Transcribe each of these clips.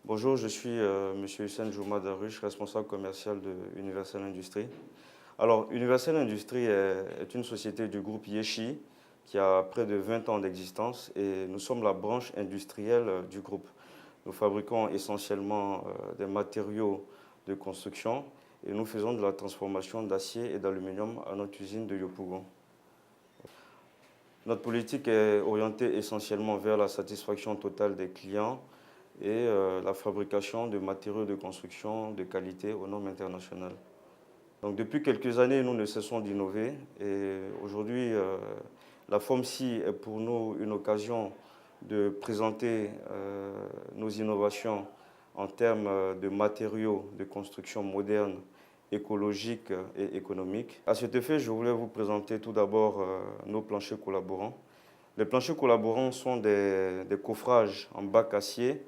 Bonjour, je suis Monsieur Hussein Jouma Darush, responsable commercial de Universal Industries. Alors, Universal Industries est une société du groupe Yeshi qui a près de 20 ans d'existence et nous sommes la branche industrielle du groupe. Nous fabriquons essentiellement des matériaux de construction et nous faisons de la transformation d'acier et d'aluminium à notre usine de Yopougon. Notre politique est orientée essentiellement vers la satisfaction totale des clients et la fabrication de matériaux de construction de qualité aux normes internationales. Donc depuis quelques années, nous ne cessons d'innover et aujourd'hui, la FOMCI est pour nous une occasion de présenter nos innovations en termes de matériaux de construction modernes, écologiques et économiques. À cet effet, je voulais vous présenter tout d'abord nos planchers collaborants. Les planchers collaborants sont des coffrages en bac acier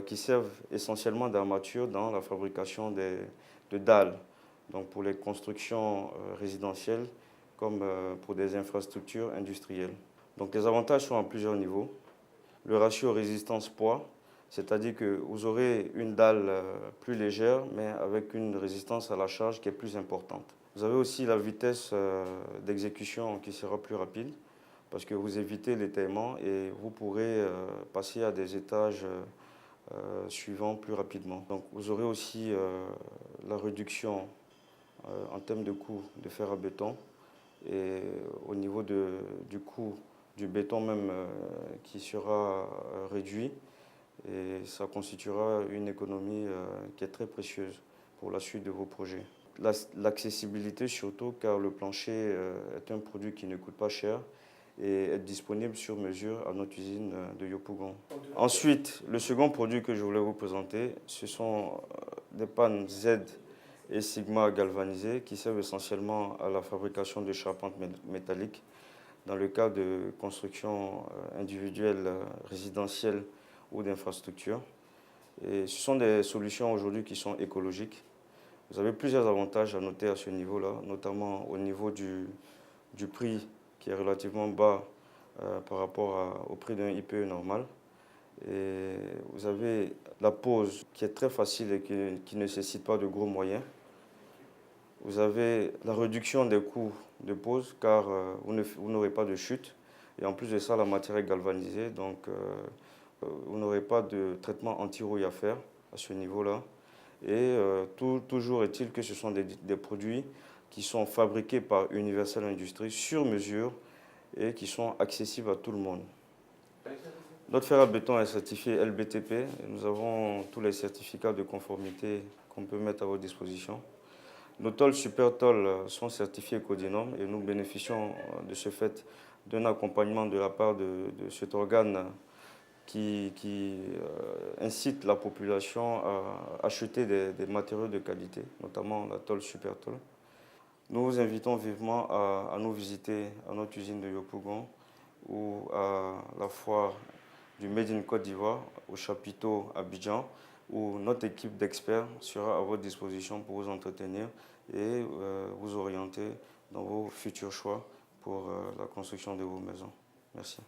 qui servent essentiellement d'armature dans la fabrication de dalles, donc pour les constructions résidentielles comme pour des infrastructures industrielles. Donc les avantages sont à plusieurs niveaux. Le ratio résistance-poids, c'est-à-dire que vous aurez une dalle plus légère mais avec une résistance à la charge qui est plus importante. Vous avez aussi la vitesse d'exécution qui sera plus rapide parce que vous évitez l'étaillement et vous pourrez passer à des étages suivants plus rapidement. Donc vous aurez aussi la réduction en termes de coût de fer à béton et au niveau du coût du béton même qui sera réduit et ça constituera une économie qui est très précieuse pour la suite de vos projets. L'accessibilité surtout car le plancher est un produit qui ne coûte pas cher et est disponible sur mesure à notre usine de Yopougon. Ensuite, le second produit que je voulais vous présenter, ce sont des pannes Z et Sigma galvanisées qui servent essentiellement à la fabrication de charpentes métalliques dans le cas de construction individuelle, résidentielle ou d'infrastructures. Et ce sont des solutions aujourd'hui qui sont écologiques. Vous avez plusieurs avantages à noter à ce niveau-là, notamment au niveau du prix qui est relativement bas par rapport au prix d'un IPE normal. Et vous avez la pose qui est très facile et qui ne nécessite pas de gros moyens. Vous avez la réduction des coûts de pose car vous n'aurez pas de chute. Et en plus de ça, la matière est galvanisée, donc vous n'aurez pas de traitement anti-rouille à faire à ce niveau-là. Et toujours est-il que ce sont des produits qui sont fabriqués par Universal Industries sur mesure et qui sont accessibles à tout le monde. Notre fer à béton est certifié LBTP et nous avons tous les certificats de conformité qu'on peut mettre à votre disposition. Nos tôles super tôles sont certifiées Codinum et nous bénéficions de ce fait d'un accompagnement de la part de cet organe qui incite la population à acheter des matériaux de qualité, notamment la tôle super tôle. Nous vous invitons vivement à nous visiter à notre usine de Yopougon ou à la foire du Made in Côte d'Ivoire au chapiteau Abidjan où notre équipe d'experts sera à votre disposition pour vous entretenir et vous orienter dans vos futurs choix pour la construction de vos maisons. Merci.